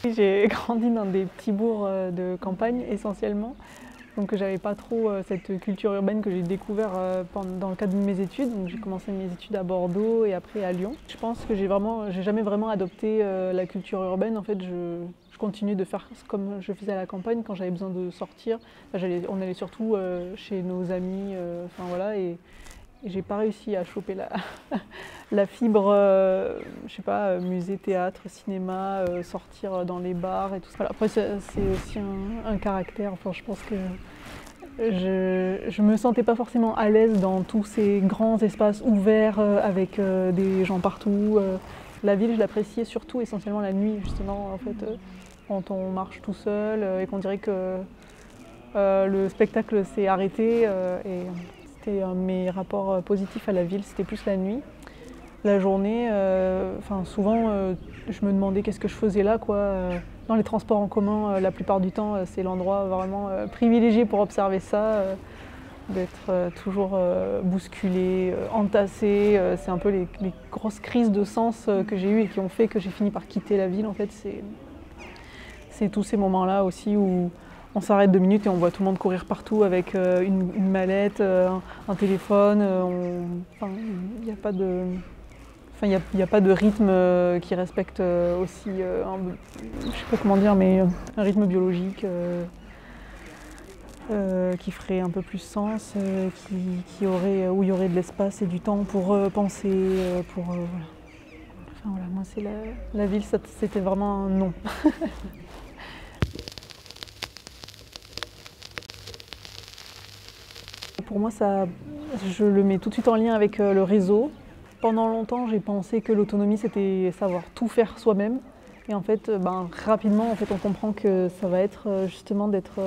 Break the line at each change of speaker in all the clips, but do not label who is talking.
J'ai grandi dans des petits bourgs de campagne essentiellement, donc j'avais pas trop cette culture urbaine que j'ai découvert dans le cadre de mes études. Donc j'ai commencé mes études à Bordeaux et après à Lyon. Je pense que j'ai jamais vraiment adopté la culture urbaine. En fait, je continue de faire comme je faisais à la campagne quand j'avais besoin de sortir. Enfin, on allait surtout chez nos amis, enfin voilà, et j'ai pas réussi à choper la fibre, je sais pas, musée, théâtre, cinéma, sortir dans les bars et tout ça. Voilà. Après, c'est aussi un caractère. Enfin, je pense que je me sentais pas forcément à l'aise dans tous ces grands espaces ouverts avec des gens partout. La ville, je l'appréciais surtout essentiellement la nuit, justement, en fait, quand on marche tout seul et qu'on dirait que le spectacle s'est arrêté. Et c'était mes rapports positifs à la ville, c'était plus la nuit. La journée, souvent, je me demandais qu'est-ce que je faisais là, quoi. Dans les transports en commun, la plupart du temps, c'est l'endroit vraiment privilégié pour observer ça, d'être toujours bousculé, entassé. C'est un peu les grosses crises de sens que j'ai eues et qui ont fait que j'ai fini par quitter la ville. En fait, c'est tous ces moments-là aussi où on s'arrête 2 minutes et on voit tout le monde courir partout avec une mallette, un téléphone. Il n'y a pas de... il n'y a pas de rythme qui respecte aussi, je ne sais pas comment dire, mais un rythme biologique qui ferait un peu plus sens, où il y aurait de l'espace et du temps pour penser, voilà. Enfin, voilà, moi, c'est la ville, c'était vraiment un non. Pour moi, je le mets tout de suite en lien avec le réseau. Pendant longtemps, j'ai pensé que l'autonomie, c'était savoir tout faire soi-même. Et en fait, rapidement, on comprend que ça va être justement d'être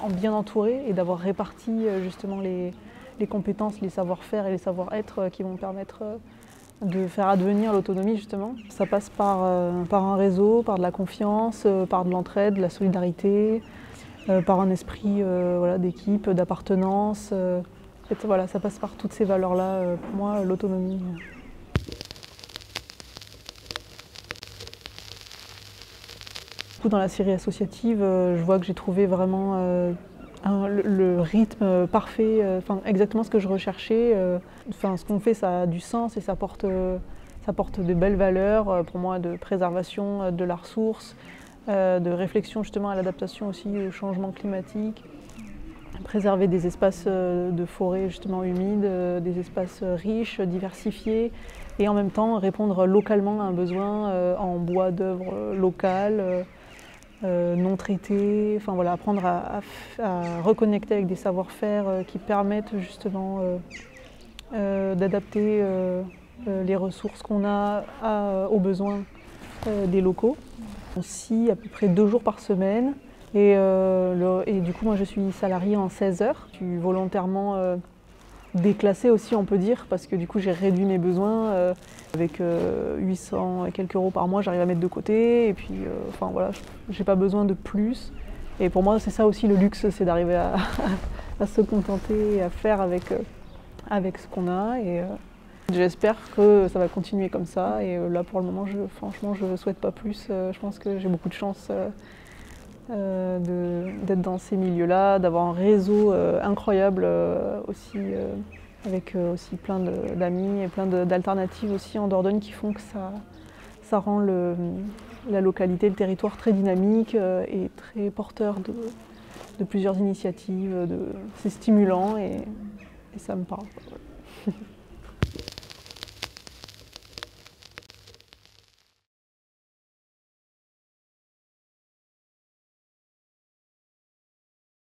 bien entouré et d'avoir réparti justement les compétences, les savoir-faire et les savoir-être qui vont permettre de faire advenir l'autonomie, justement. Ça passe par un réseau, par de la confiance, par de l'entraide, de la solidarité, par un esprit voilà, d'équipe, d'appartenance. En fait, voilà, ça passe par toutes ces valeurs-là, pour moi, l'autonomie. Dans la série associative, je vois que j'ai trouvé vraiment le rythme parfait, exactement ce que je recherchais. Ce qu'on fait, ça a du sens et ça porte de belles valeurs pour moi, de préservation de la ressource, de réflexion justement à l'adaptation aussi au changement climatique. Préserver des espaces de forêt justement humides, des espaces riches, diversifiés, et en même temps répondre localement à un besoin en bois d'œuvre local, non traités. Enfin voilà, apprendre à reconnecter avec des savoir-faire qui permettent justement d'adapter les ressources qu'on a aux besoins des locaux. On scie à peu près 2 jours par semaine. Et du coup, moi, je suis salariée en 16 heures. Je suis volontairement déclassée aussi, on peut dire, parce que du coup, j'ai réduit mes besoins. Avec 800 et quelques euros par mois, j'arrive à mettre de côté. Et puis, voilà, j'ai pas besoin de plus. Et pour moi, c'est ça aussi le luxe, c'est d'arriver à se contenter et à faire avec ce qu'on a. Et j'espère que ça va continuer comme ça. Et là, pour le moment, franchement, je ne souhaite pas plus. Je pense que j'ai beaucoup de chance. D'être dans ces milieux-là, d'avoir un réseau incroyable aussi, avec aussi plein d'amis et plein d'alternatives aussi en Dordogne qui font que ça rend la localité, le territoire très dynamique et très porteur de plusieurs initiatives. C'est stimulant et ça me parle.